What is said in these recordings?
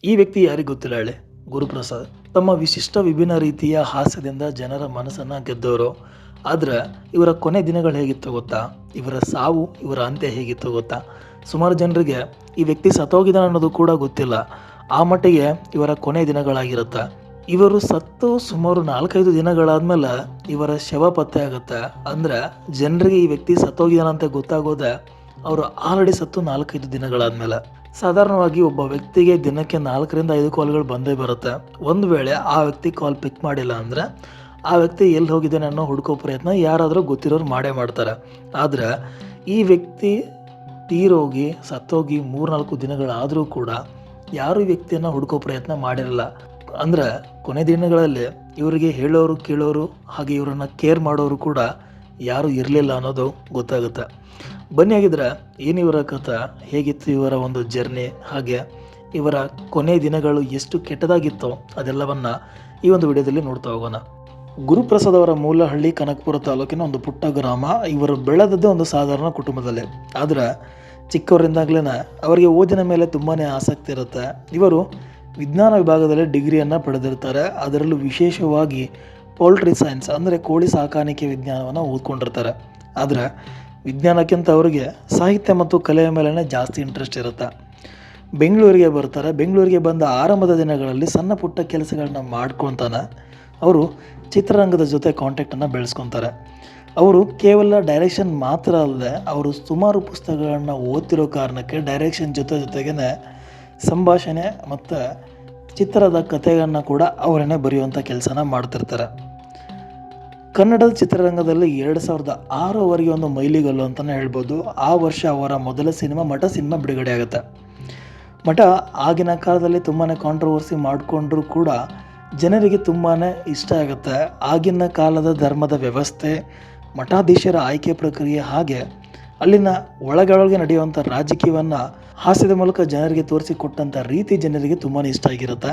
ಈ ವ್ಯಕ್ತಿ ಯಾರಿಗೆ ಗೊತ್ತಿಲ್ಲ ಹೇಳಿ? ಗುರುಪ್ರಸಾದ್. ತಮ್ಮ ವಿಶಿಷ್ಟ ವಿಭಿನ್ನ ರೀತಿಯ ಹಾಸ್ಯದಿಂದ ಜನರ ಮನಸ್ಸನ್ನು ಗೆದ್ದವರು. ಆದರೆ ಇವರ ಕೊನೆ ದಿನಗಳು ಹೇಗಿತ್ತು ಗೊತ್ತಾ? ಇವರ ಸಾವು, ಇವರ ಅಂತ್ಯ ಹೇಗಿತ್ತು ಗೊತ್ತಾ? ಸುಮಾರು ಜನರಿಗೆ ಈ ವ್ಯಕ್ತಿ ಸತ್ತೋಗಿದ್ದಾನೆ ಅನ್ನೋದು ಕೂಡ ಗೊತ್ತಿಲ್ಲ. ಆ ಮಟ್ಟಿಗೆ ಇವರ ಕೊನೆ ದಿನಗಳಾಗಿರುತ್ತೆ. ಇವರು ಸತ್ತು ಸುಮಾರು 4-5 ದಿನಗಳಾದ್ಮೇಲೆ ಇವರ ಶವ ಪತ್ತೆ ಆಗುತ್ತೆ. ಅಂದರೆ ಜನರಿಗೆ ಈ ವ್ಯಕ್ತಿ ಸತ್ತೋಗಿದ್ದಾನಂತ ಗೊತ್ತಾಗೋದೆ ಅವರು ಆಲ್ರೆಡಿ ಸತ್ತು 4-5 ದಿನಗಳಾದ್ಮೇಲೆ. ಸಾಧಾರಣವಾಗಿ ಒಬ್ಬ ವ್ಯಕ್ತಿಗೆ ದಿನಕ್ಕೆ 4-5 ಕಾಲ್ಗಳು ಬಂದೇ ಬರುತ್ತೆ. ಒಂದು ವೇಳೆ ಆ ವ್ಯಕ್ತಿ ಕಾಲ್ ಪಿಕ್ ಮಾಡಿಲ್ಲ ಅಂದರೆ ಆ ವ್ಯಕ್ತಿ ಎಲ್ಲಿ ಹೋಗಿದ್ದಾನೆ ಅನ್ನೋ ಹುಡುಕೋ ಪ್ರಯತ್ನ ಯಾರಾದರೂ ಗೊತ್ತಿರೋರು ಮಾಡೇ ಮಾಡ್ತಾರೆ. ಆದರೆ ಈ ವ್ಯಕ್ತಿ ತೀರೋಗಿ ಸತ್ತೋಗಿ 3-4 ದಿನಗಳಾದರೂ ಕೂಡ ಯಾರು ಈ ವ್ಯಕ್ತಿಯನ್ನು ಹುಡುಕೋ ಪ್ರಯತ್ನ ಮಾಡಿರಲ್ಲ. ಅಂದರೆ ಕೊನೆ ದಿನಗಳಲ್ಲಿ ಇವರಿಗೆ ಹೇಳೋರು ಕೇಳೋರು ಹಾಗೆ ಇವರನ್ನು ಕೇರ್ ಮಾಡೋರು ಕೂಡ ಯಾರೂ ಇರಲಿಲ್ಲ ಅನ್ನೋದು ಗೊತ್ತಾಗುತ್ತೆ. ಬನ್ನಿ ಆಗಿದ್ರೆ ಏನು ಇವರ ಕಥೆ, ಹೇಗಿತ್ತು ಇವರ ಒಂದು ಜರ್ನಿ, ಹಾಗೆ ಇವರ ಕೊನೆ ದಿನಗಳು ಎಷ್ಟು ಕೆಟ್ಟದಾಗಿತ್ತೋ ಅದೆಲ್ಲವನ್ನು ಈ ಒಂದು ವಿಡಿಯೋದಲ್ಲಿ ನೋಡ್ತಾ ಹೋಗೋಣ. ಗುರುಪ್ರಸಾದ್ ಅವರ ಮೂಲ ಹಳ್ಳಿ ಕನಕಪುರ ತಾಲೂಕಿನ ಒಂದು ಪುಟ್ಟ ಗ್ರಾಮ. ಇವರು ಬೆಳೆದದ್ದು ಒಂದು ಸಾಧಾರಣ ಕುಟುಂಬದಲ್ಲಿ. ಆದರೆ ಚಿಕ್ಕವರಿಂದಾಗಲೇ ಅವರಿಗೆ ಓದಿನ ಮೇಲೆ ತುಂಬಾ ಆಸಕ್ತಿ ಇರುತ್ತೆ. ಇವರು ವಿಜ್ಞಾನ ವಿಭಾಗದಲ್ಲಿ ಡಿಗ್ರಿಯನ್ನು ಪಡೆದಿರ್ತಾರೆ. ಅದರಲ್ಲೂ ವಿಶೇಷವಾಗಿ ಪೌಲ್ಟ್ರಿ ಸೈನ್ಸ್ ಅಂದರೆ ಕೋಳಿ ಸಾಕಾಣಿಕೆ ವಿಜ್ಞಾನವನ್ನು ಓದ್ಕೊಂಡಿರ್ತಾರೆ. ಆದರೆ ವಿಜ್ಞಾನಕ್ಕಿಂತ ಅವರಿಗೆ ಸಾಹಿತ್ಯ ಮತ್ತು ಕಲೆಯ ಮೇಲೇ ಜಾಸ್ತಿ ಇಂಟ್ರೆಸ್ಟ್ ಇರುತ್ತೆ. ಬೆಂಗಳೂರಿಗೆ ಬರ್ತಾರೆ. ಬೆಂಗಳೂರಿಗೆ ಬಂದ ಆರಂಭದ ದಿನಗಳಲ್ಲಿ ಸಣ್ಣ ಪುಟ್ಟ ಕೆಲಸಗಳನ್ನ ಮಾಡ್ಕೊತಾನೆ ಅವರು ಚಿತ್ರರಂಗದ ಜೊತೆ ಕಾಂಟ್ಯಾಕ್ಟನ್ನು ಬೆಳೆಸ್ಕೊತಾರೆ. ಅವರು ಕೇವಲ ಡೈರೆಕ್ಷನ್ ಮಾತ್ರ ಅಲ್ಲದೆ ಅವರು ಸುಮಾರು ಪುಸ್ತಕಗಳನ್ನ ಓದ್ತಿರೋ ಕಾರಣಕ್ಕೆ ಡೈರೆಕ್ಷನ್ ಜೊತೆಗೇ ಸಂಭಾಷಣೆ ಮತ್ತು ಚಿತ್ರದ ಕಥೆಗಳನ್ನು ಕೂಡ ಅವರನ್ನೇ ಬರೆಯುವಂಥ ಕೆಲಸನ ಮಾಡ್ತಿರ್ತಾರೆ. ಕನ್ನಡದ ಚಿತ್ರರಂಗದಲ್ಲಿ 2006ವರೆಗೆ ಒಂದು ಮೈಲಿಗಲ್ಲು ಅಂತಲೇ ಹೇಳ್ಬೋದು. ಆ ವರ್ಷ ಅವರ ಮೊದಲ ಸಿನಿಮಾ ಮಠ ಸಿನಿಮಾ ಬಿಡುಗಡೆ ಆಗುತ್ತೆ. ಮಠ ಆಗಿನ ಕಾಲದಲ್ಲಿ ತುಂಬಾ ಕಾಂಟ್ರವರ್ಸಿ ಮಾಡಿಕೊಂಡ್ರೂ ಕೂಡ ಜನರಿಗೆ ತುಂಬಾ ಇಷ್ಟ ಆಗುತ್ತೆ. ಆಗಿನ ಕಾಲದ ಧರ್ಮದ ವ್ಯವಸ್ಥೆ, ಮಠಾಧೀಶರ ಆಯ್ಕೆ ಪ್ರಕ್ರಿಯೆ, ಹಾಗೆ ಅಲ್ಲಿನ ಒಳಗೊಳಗೆ ನಡೆಯುವಂಥ ರಾಜಕೀಯವನ್ನು ಹಾಸ್ಯದ ಮೂಲಕ ಜನರಿಗೆ ತೋರಿಸಿಕೊಟ್ಟಂಥ ರೀತಿ ಜನರಿಗೆ ತುಂಬಾ ಇಷ್ಟ ಆಗಿರುತ್ತೆ.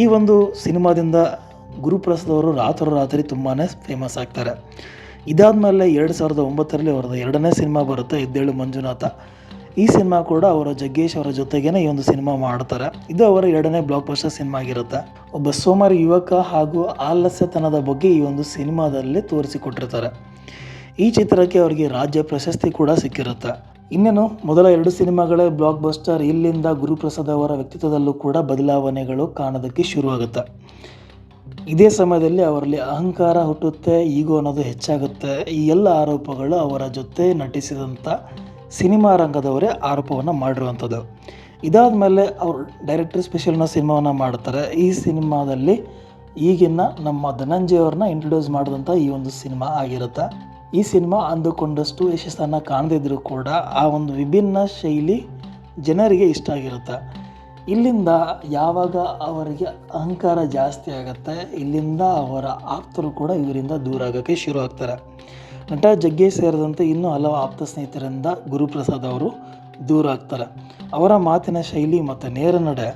ಈ ಒಂದು ಸಿನಿಮಾದಿಂದ ಗುರುಪ್ರಸಾದ್ ಅವರು ರಾತ್ರಿ ತುಂಬಾ ಫೇಮಸ್ ಆಗ್ತಾರೆ. ಇದಾದಮೇಲೆ 2009ರಲ್ಲಿ ಅವರದ್ದು 2ನೇ ಸಿನಿಮಾ ಬರುತ್ತೆ, ಎದ್ದೇಳು ಮಂಜುನಾಥ. ಈ ಸಿನಿಮಾ ಕೂಡ ಅವರ ಜಗ್ಗೇಶ್ ಅವರ ಜೊತೆಗೇ ಈ ಒಂದು ಸಿನಿಮಾ ಮಾಡ್ತಾರೆ. ಇದು ಅವರ 2ನೇ ಬ್ಲಾಕ್ ಬಸ್ಟರ್ ಸಿನಿಮಾ ಆಗಿರುತ್ತೆ. ಒಬ್ಬ ಸೋಮಾರಿ ಯುವಕ ಹಾಗೂ ಆಲಸ್ಯತನದ ಬಗ್ಗೆ ಈ ಒಂದು ಸಿನಿಮಾದಲ್ಲಿ ತೋರಿಸಿಕೊಟ್ಟಿರ್ತಾರೆ. ಈ ಚಿತ್ರಕ್ಕೆ ಅವರಿಗೆ ರಾಜ್ಯ ಪ್ರಶಸ್ತಿ ಕೂಡ ಸಿಕ್ಕಿರುತ್ತೆ. ಇನ್ನೇನು ಮೊದಲ 2 ಸಿನಿಮಾಗಳೇ ಬ್ಲಾಕ್ ಬಸ್ಟರ್. ಇಲ್ಲಿಂದ ಗುರುಪ್ರಸಾದ್ ಅವರ ವ್ಯಕ್ತಿತ್ವದಲ್ಲೂ ಕೂಡ ಬದಲಾವಣೆಗಳು ಕಾಣೋದಕ್ಕೆ ಶುರುವಾಗುತ್ತೆ. ಇದೇ ಸಮಯದಲ್ಲಿ ಅವರಲ್ಲಿ ಅಹಂಕಾರ ಹುಟ್ಟುತ್ತೆ, ಈಗೋ ಅನ್ನೋದು ಹೆಚ್ಚಾಗುತ್ತೆ. ಈ ಎಲ್ಲ ಆರೋಪಗಳು ಅವರ ಜೊತೆ ನಟಿಸಿದಂಥ ಸಿನಿಮಾ ರಂಗದವರೇ ಆರೋಪವನ್ನು ಮಾಡಿರುವಂಥದ್ದು. ಇದಾದಮೇಲೆ ಅವರು ಡೈರೆಕ್ಟರ್ ಸ್ಪೆಷಲ್ನ ಸಿನಿಮಾವನ್ನು ಮಾಡ್ತಾರೆ. ಈ ಸಿನಿಮಾದಲ್ಲಿ ಈಗಿನ ನಮ್ಮ ಧನಂಜಯ ಅವ್ರನ್ನ ಇಂಟ್ರೊಡ್ಯೂಸ್ ಮಾಡಿದಂಥ ಈ ಒಂದು ಸಿನಿಮಾ ಆಗಿರುತ್ತೆ. ಈ ಸಿನಿಮಾ ಅಂದುಕೊಂಡಷ್ಟು ಯಶಸ್ಸನ್ನು ಕಾಣದಿದ್ದರೂ ಕೂಡ ಆ ಒಂದು ವಿಭಿನ್ನ ಶೈಲಿ ಜನರಿಗೆ ಇಷ್ಟ ಆಗಿರುತ್ತೆ. ಇಲ್ಲಿಂದ ಯಾವಾಗ ಅವರಿಗೆ ಅಹಂಕಾರ ಜಾಸ್ತಿ ಆಗುತ್ತೆ, ಇಲ್ಲಿಂದ ಅವರ ಆಪ್ತರು ಕೂಡ ಇವರಿಂದ ದೂರ ಆಗೋಕ್ಕೆ ಶುರು ಆಗ್ತಾರೆ. ನಟ ಜಗ್ಗೇಶ್ ಸೇರಿದಂತೆ ಇನ್ನೂ ಹಲವು ಆಪ್ತ ಸ್ನೇಹಿತರಿಂದ ಗುರುಪ್ರಸಾದ್ ಅವರು ದೂರ ಆಗ್ತಾರೆ. ಅವರ ಮಾತಿನ ಶೈಲಿ ಮತ್ತು ನೇರ ನಡೆ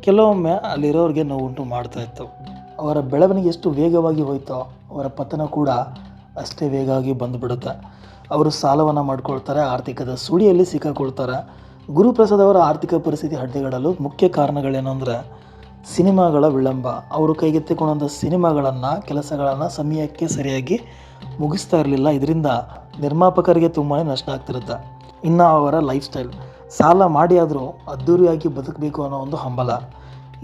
ಕೆಲವೊಮ್ಮೆ ಅಲ್ಲಿರೋರಿಗೆ ನೋವುಂಟು ಮಾಡ್ತಾಯಿತ್ತು. ಅವರ ಬೆಳವಣಿಗೆ ಎಷ್ಟು ವೇಗವಾಗಿ ಹೋಯ್ತೋ ಅವರ ಪತನ ಕೂಡ ಅಷ್ಟೇ ವೇಗವಾಗಿ ಬಂದುಬಿಡುತ್ತೆ. ಅವರು ಸಾಲವನ್ನು ಮಾಡ್ಕೊಳ್ತಾರೆ, ಆರ್ಥಿಕದ ಸುಳಿಯಲ್ಲಿ ಸಿಕ್ಕಾಕೊಳ್ತಾರೆ. ಗುರುಪ್ರಸಾದ್ ಅವರ ಆರ್ಥಿಕ ಪರಿಸ್ಥಿತಿ ಹಡ್ಡೆಗಡಲು ಮುಖ್ಯ ಕಾರಣಗಳೇನೆಂದರೆ ಸಿನಿಮಾಗಳ ವಿಳಂಬ. ಅವರು ಕೈಗೆತ್ತಿಕೊಂಡಂಥ ಸಿನಿಮಾಗಳನ್ನು, ಕೆಲಸಗಳನ್ನು ಸಮಯಕ್ಕೆ ಸರಿಯಾಗಿ ಮುಗಿಸ್ತಾ ಇರಲಿಲ್ಲ. ಇದರಿಂದ ನಿರ್ಮಾಪಕರಿಗೆ ತುಂಬಾ ನಷ್ಟ ಆಗ್ತಿರುತ್ತೆ. ಇನ್ನು ಅವರ ಲೈಫ್ ಸ್ಟೈಲ್, ಸಾಲ ಮಾಡಿ ಆದರೂ ಅದ್ಧೂರಿಯಾಗಿ ಬದುಕಬೇಕು ಅನ್ನೋ ಒಂದು ಹಂಬಲ.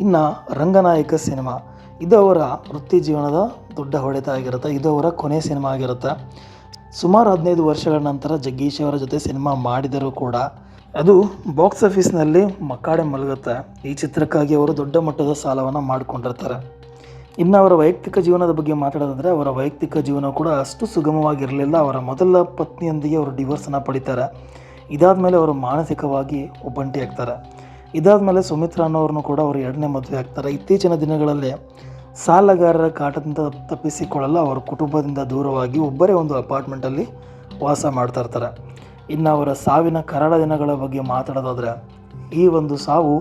ಇನ್ನು ರಂಗನಾಯಕ ಸಿನಿಮಾ, ಇದು ಅವರ ವೃತ್ತಿ ಜೀವನದ ದೊಡ್ಡ ಹೊಡೆತ ಆಗಿರುತ್ತೆ. ಇದು ಅವರ ಕೊನೆ ಸಿನಿಮಾ ಆಗಿರುತ್ತೆ. ಸುಮಾರು 15 ವರ್ಷಗಳ ನಂತರ ಜಗ್ಗೇಶ್ ಅವರ ಜೊತೆ ಸಿನಿಮಾ ಮಾಡಿದರೂ ಕೂಡ ಅದು ಬಾಕ್ಸ್ ಆಫೀಸ್ನಲ್ಲಿ ಮಕ್ಕಾಡೆ ಮಲಗುತ್ತೆ. ಈ ಚಿತ್ರಕ್ಕಾಗಿ ಅವರು ದೊಡ್ಡ ಮಟ್ಟದ ಸಾಲವನ್ನು ಮಾಡಿಕೊಂಡಿರ್ತಾರೆ. ಇನ್ನು ಅವರ ವೈಯಕ್ತಿಕ ಜೀವನದ ಬಗ್ಗೆ ಮಾತಾಡೋದಾದರೆ ಅವರ ವೈಯಕ್ತಿಕ ಜೀವನ ಕೂಡ ಅಷ್ಟು ಸುಗಮವಾಗಿರಲಿಲ್ಲ. ಅವರ ಮೊದಲ ಪತ್ನಿಯೊಂದಿಗೆ ಅವರು ಡಿವೋರ್ಸನ್ನು ಪಡಿತಾರೆ. ಇದಾದಮೇಲೆ ಅವರು ಮಾನಸಿಕವಾಗಿ ಒಬ್ಬಂಟಿ ಆಗ್ತಾರೆ. ಇದಾದಮೇಲೆ ಸುಮಿತ್ರಾ ಅನ್ನೋರನ್ನು ಕೂಡ ಅವರು 2ನೇ ಮದುವೆ ಆಗ್ತಾರೆ. ಇತ್ತೀಚಿನ ದಿನಗಳಲ್ಲಿ ಸಾಲಗಾರರ ಕಾಟದಿಂದ ತಪ್ಪಿಸಿಕೊಳ್ಳಲು ಅವರು ಕುಟುಂಬದಿಂದ ದೂರವಾಗಿ ಒಬ್ಬರೇ ಒಂದು ಅಪಾರ್ಟ್ಮೆಂಟಲ್ಲಿ ವಾಸ ಮಾಡ್ತಾ ಇರ್ತಾರೆ. ಇನ್ನು ಅವರ ಸಾವಿನ ಕರಾಳ ದಿನಗಳ ಬಗ್ಗೆ ಮಾತಾಡೋದಾದರೆ ಈ ಒಂದು ಸಾವು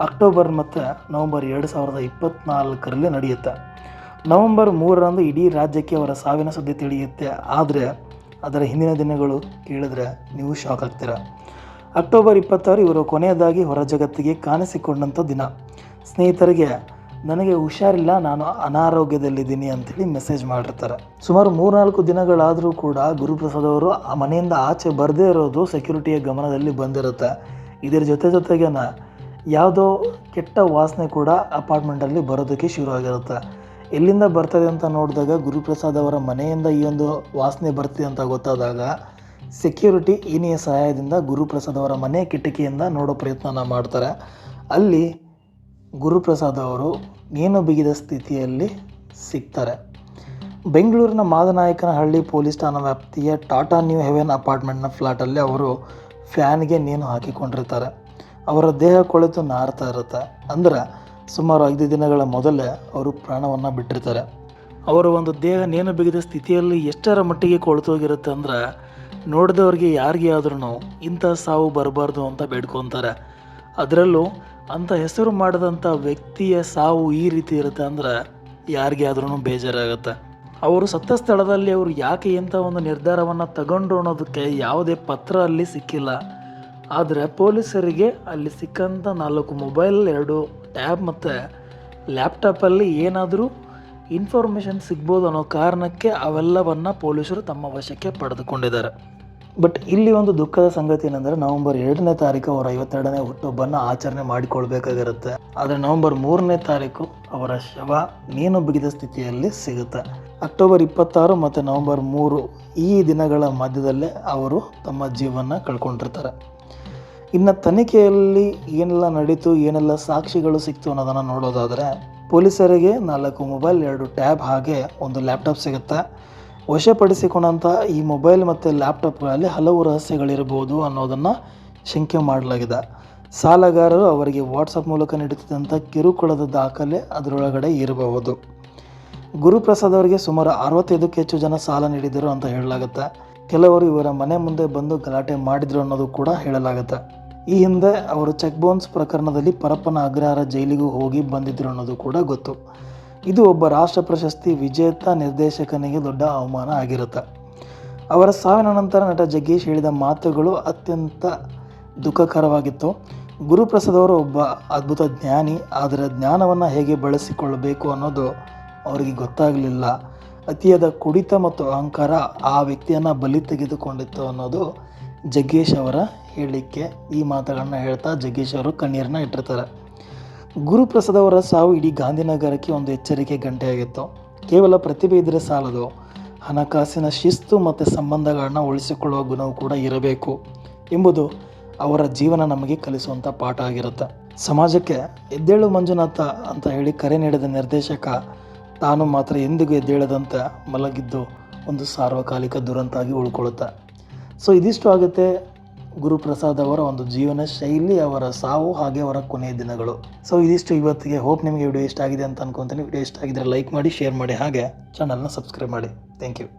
ಅಕ್ಟೋಬರ್ ಮತ್ತು ನವಂಬರ್ 2024ರಲ್ಲಿ ನಡೆಯುತ್ತೆ. ನವಂಬರ್ 3ರಂದು ಇಡೀ ರಾಜ್ಯಕ್ಕೆ ಅವರ ಸಾವಿನ ಸುದ್ದಿ ತಿಳಿಯುತ್ತೆ. ಆದರೆ ಅದರ ಹಿಂದಿನ ದಿನಗಳು ಕೇಳಿದ್ರೆ ನೀವು ಶಾಕ್ ಆಗ್ತೀರ. ಅಕ್ಟೋಬರ್ 26 ಇವರು ಕೊನೆಯದಾಗಿ ಹೊರ ಜಗತ್ತಿಗೆ ಕಾಣಿಸಿಕೊಂಡಂಥ ದಿನ. ಸ್ನೇಹಿತರಿಗೆ ನನಗೆ ಹುಷಾರಿಲ್ಲ, ನಾನು ಅನಾರೋಗ್ಯದಲ್ಲಿದ್ದೀನಿ ಅಂಥೇಳಿ ಮೆಸೇಜ್ ಮಾಡಿರ್ತಾರೆ. ಸುಮಾರು 3-4 ದಿನಗಳಾದರೂ ಕೂಡ ಗುರುಪ್ರಸಾದ್ ಅವರು ಆ ಮನೆಯಿಂದ ಆಚೆ ಬರದೇ ಇರೋದು ಸೆಕ್ಯೂರಿಟಿಯ ಗಮನದಲ್ಲಿ ಬಂದಿರುತ್ತೆ. ಇದರ ಜೊತೆಗೇನ ಯಾವುದೋ ಕೆಟ್ಟ ವಾಸನೆ ಕೂಡ ಅಪಾರ್ಟ್ಮೆಂಟಲ್ಲಿ ಬರೋದಕ್ಕೆ ಶುರು ಆಗಿರುತ್ತೆ. ಎಲ್ಲಿಂದ ಬರ್ತದೆ ಅಂತ ನೋಡಿದಾಗ ಗುರುಪ್ರಸಾದ್ ಅವರ ಮನೆಯಿಂದ ಈ ಒಂದು ವಾಸನೆ ಬರ್ತಿದೆ ಅಂತ ಗೊತ್ತಾದಾಗ ಸೆಕ್ಯೂರಿಟಿ ಈನಿಯ ಸಹಾಯದಿಂದ ಗುರುಪ್ರಸಾದ್ ಅವರ ಮನೆ ಕಿಟಕಿಯಿಂದ ನೋಡೋ ಪ್ರಯತ್ನ ಮಾಡ್ತಾರೆ. ಅಲ್ಲಿ ಗುರುಪ್ರಸಾದ್ ಅವರು ನೇಣು ಬಿಗಿದ ಸ್ಥಿತಿಯಲ್ಲಿ ಸಿಗ್ತಾರೆ. ಬೆಂಗಳೂರಿನ ಮಾದನಾಯಕನಹಳ್ಳಿ ಪೊಲೀಸ್ ಠಾಣಾ ವ್ಯಾಪ್ತಿಯ ಟಾಟಾ ನ್ಯೂ ಹೆವೆನ್ ಅಪಾರ್ಟ್ಮೆಂಟ್ನ ಫ್ಲ್ಯಾಟಲ್ಲಿ ಅವರು ಫ್ಯಾನ್ಗೆ ನೇಣು ಹಾಕಿಕೊಂಡಿರ್ತಾರೆ. ಅವರ ದೇಹ ಕೊಳೆತು ನಾರ್ತಾ ಇರುತ್ತೆ. ಅಂದರೆ ಸುಮಾರು 5 ದಿನಗಳ ಮೊದಲೇ ಅವರು ಪ್ರಾಣವನ್ನು ಬಿಟ್ಟಿರ್ತಾರೆ. ಅವರ ಒಂದು ದೇಹ ನೇಣು ಬಿಗಿದ ಸ್ಥಿತಿಯಲ್ಲಿ ಎಷ್ಟರ ಮಟ್ಟಿಗೆ ಕೊಳೆತೋಗಿರುತ್ತೆ ಅಂದರೆ ನೋಡಿದವ್ರಿಗೆ ಯಾರಿಗೆ ಆದ್ರೂ ಇಂಥ ಸಾವು ಬರಬಾರ್ದು ಅಂತ ಬೇಡ್ಕೊತಾರೆ. ಅದರಲ್ಲೂ ಅಂಥ ಹೆಸರು ಮಾಡಿದಂಥ ವ್ಯಕ್ತಿಯ ಸಾವು ಈ ರೀತಿ ಇರುತ್ತೆ ಅಂದರೆ ಯಾರಿಗೆ ಆದ್ರೂ ಬೇಜಾರಾಗುತ್ತೆ. ಅವರು ಸತ್ತ ಸ್ಥಳದಲ್ಲಿ ಅವರು ಯಾಕೆ ಇಂಥ ಒಂದು ನಿರ್ಧಾರವನ್ನು ತಗೊಂಡ್ರು ಅನ್ನೋದಕ್ಕೆ ಯಾವುದೇ ಪತ್ರ ಅಲ್ಲಿ ಸಿಕ್ಕಿಲ್ಲ. ಆದರೆ ಪೊಲೀಸರಿಗೆ ಅಲ್ಲಿ ಸಿಕ್ಕಂಥ 4 ಮೊಬೈಲ್, 2 ಟ್ಯಾಬ್ ಮತ್ತು ಲ್ಯಾಪ್ಟಾಪಲ್ಲಿ ಏನಾದರೂ ಇನ್ಫಾರ್ಮೇಷನ್ ಸಿಗ್ಬೋದು ಅನ್ನೋ ಕಾರಣಕ್ಕೆ ಅವೆಲ್ಲವನ್ನು ಪೊಲೀಸರು ತಮ್ಮ ವಶಕ್ಕೆ ಪಡೆದುಕೊಂಡಿದ್ದಾರೆ. ಬಟ್ ಇಲ್ಲಿ ಒಂದು ದುಃಖದ ಸಂಗತಿ ಏನಂದರೆ ನವೆಂಬರ್ 2ನೇ ತಾರೀಕು ಅವರ 52ನೇ ಹುಟ್ಟುಹಬ್ಬನ್ನು ಆಚರಣೆ ಮಾಡಿಕೊಳ್ಬೇಕಾಗಿರುತ್ತೆ. ಆದರೆ ನವೆಂಬರ್ 3ನೇ ತಾರೀಕು ಅವರ ಶವ ನೇಣು ಬಿಗಿದ ಸ್ಥಿತಿಯಲ್ಲಿ ಸಿಗುತ್ತೆ. ಅಕ್ಟೋಬರ್ 26 ಮತ್ತು ನವೆಂಬರ್ 3 ಈ ದಿನಗಳ ಮಧ್ಯದಲ್ಲೇ ಅವರು ತಮ್ಮ ಜೀವನ ಕಳ್ಕೊಂಡಿರ್ತಾರೆ. ಇನ್ನು ತನಿಖೆಯಲ್ಲಿ ಏನೆಲ್ಲ ನಡೀತು, ಏನೆಲ್ಲ ಸಾಕ್ಷಿಗಳು ಸಿಕ್ತು ಅನ್ನೋದನ್ನು ನೋಡೋದಾದರೆ ಪೊಲೀಸರಿಗೆ 4 ಮೊಬೈಲ್, 2 ಟ್ಯಾಬ್ ಹಾಗೆ 1 ಲ್ಯಾಪ್ಟಾಪ್ ಸಿಗುತ್ತೆ. ವಶಪಡಿಸಿಕೊಂಡಂಥ ಈ ಮೊಬೈಲ್ ಮತ್ತು ಲ್ಯಾಪ್ಟಾಪ್ಗಳಲ್ಲಿ ಹಲವು ರಹಸ್ಯಗಳಿರ್ಬೋದು ಅನ್ನೋದನ್ನು ಶಂಕೆ ಮಾಡಲಾಗಿದೆ. ಸಾಲಗಾರರು ಅವರಿಗೆ ವಾಟ್ಸಪ್ ಮೂಲಕ ನೀಡುತ್ತಿದ್ದಂಥ ಕಿರುಕುಳದ ದಾಖಲೆ ಅದರೊಳಗಡೆ ಇರಬಹುದು. ಗುರುಪ್ರಸಾದ್ ಅವರಿಗೆ ಸುಮಾರು 65ಕ್ಕೂ ಹೆಚ್ಚು ಜನ ಸಾಲ ನೀಡಿದರು ಅಂತ ಹೇಳಲಾಗುತ್ತೆ. ಕೆಲವರು ಇವರ ಮನೆ ಮುಂದೆ ಬಂದು ಗಲಾಟೆ ಮಾಡಿದರು ಅನ್ನೋದು ಕೂಡ ಹೇಳಲಾಗುತ್ತೆ. ಈ ಹಿಂದೆ ಅವರು ಚೆಕ್ ಬೌನ್ಸ್ ಪ್ರಕರಣದಲ್ಲಿ ಪರಪ್ಪನ ಅಗ್ರಹಾರ ಜೈಲಿಗೂ ಹೋಗಿ ಬಂದಿದ್ದರು ಅನ್ನೋದು ಕೂಡ ಗೊತ್ತು. ಇದು ಒಬ್ಬ ರಾಷ್ಟ್ರ ಪ್ರಶಸ್ತಿ ವಿಜೇತ ನಿರ್ದೇಶಕನಿಗೆ ದೊಡ್ಡ ಅವಮಾನ ಆಗಿರುತ್ತೆ. ಅವರ ಸಾವಿನ ನಂತರ ನಟ ಜಗ್ಗೇಶ್ ಹೇಳಿದ ಮಾತುಗಳು ಅತ್ಯಂತ ದುಃಖಕರವಾಗಿತ್ತು. ಗುರುಪ್ರಸಾದ್ ಅವರು ಒಬ್ಬ ಅದ್ಭುತ ಜ್ಞಾನಿ, ಆದರೆ ಜ್ಞಾನವನ್ನು ಹೇಗೆ ಬಳಸಿಕೊಳ್ಳಬೇಕು ಅನ್ನೋದು ಅವರಿಗೆ ಗೊತ್ತಾಗಲಿಲ್ಲ. ಅತಿಯಾದ ಕುಡಿತ ಮತ್ತು ಅಹಂಕಾರ ಆ ವ್ಯಕ್ತಿಯನ್ನು ಬಲಿ ತೆಗೆದುಕೊಂಡಿತ್ತು ಅನ್ನೋದು ಜಗ್ಗೇಶ್ ಅವರ ಹೇಳಿಕೆ. ಈ ಮಾತುಗಳನ್ನ ಹೇಳ್ತಾ ಜಗ್ಗೇಶ್ ಅವರು ಕಣ್ಣೀರನ್ನ ಇಟ್ಟಿರ್ತಾರೆ. ಗುರುಪ್ರಸಾದ್ ಅವರ ಸಾವು ಇಡೀ ಗಾಂಧಿನಗರಕ್ಕೆ ಒಂದು ಎಚ್ಚರಿಕೆ ಗಂಟೆಯಾಗಿತ್ತು. ಕೇವಲ ಪ್ರತಿಭೆ ಇದ್ದರೆ ಸಾಲದು, ಹಣಕಾಸಿನ ಶಿಸ್ತು ಮತ್ತು ಸಂಬಂಧಗಳನ್ನ ಉಳಿಸಿಕೊಳ್ಳುವ ಗುಣವು ಕೂಡ ಇರಬೇಕು ಎಂಬುದು ಅವರ ಜೀವನ ನಮಗೆ ಕಲಿಸುವಂಥ ಪಾಠ ಆಗಿರುತ್ತೆ. ಸಮಾಜಕ್ಕೆ ಎದ್ದೇಳು ಮಂಜುನಾಥ ಅಂತ ಹೇಳಿ ಕರೆ ನೀಡಿದ ನಿರ್ದೇಶಕ ತಾನು ಮಾತ್ರ ಎಂದಿಗೂ ಎದ್ದೇಳದಂತೆ ಮಲಗಿದ್ದು ಒಂದು ಸಾರ್ವಕಾಲಿಕ ದುರಂತ ಆಗಿ ಉಳ್ಕೊಳ್ಳುತ್ತೆ. ಸೊ ಇದಿಷ್ಟು ಆಗುತ್ತೆ ಗುರುಪ್ರಸಾದ್ ಅವರ ಒಂದು ಜೀವನ ಶೈಲಿ, ಅವರ ಸಾವು ಹಾಗೆ ಅವರ ಕೊನೆಯ ದಿನಗಳು. ಸೊ ಇದಿಷ್ಟು ಇವತ್ತಿಗೆ. ಹೋಪ್ ನಿಮಗೆ ವಿಡಿಯೋ ಇಷ್ಟ ಆಗಿದೆ ಅಂತ ಅನ್ಕೊತೀನಿ. ವಿಡಿಯೋ ಇಷ್ಟ ಆಗಿದ್ರೆ ಲೈಕ್ ಮಾಡಿ, ಶೇರ್ ಮಾಡಿ, ಹಾಗೆ ಚಾನಲ್ನ ಸಬ್ಸ್ಕ್ರೈಬ್ ಮಾಡಿ. Thank you.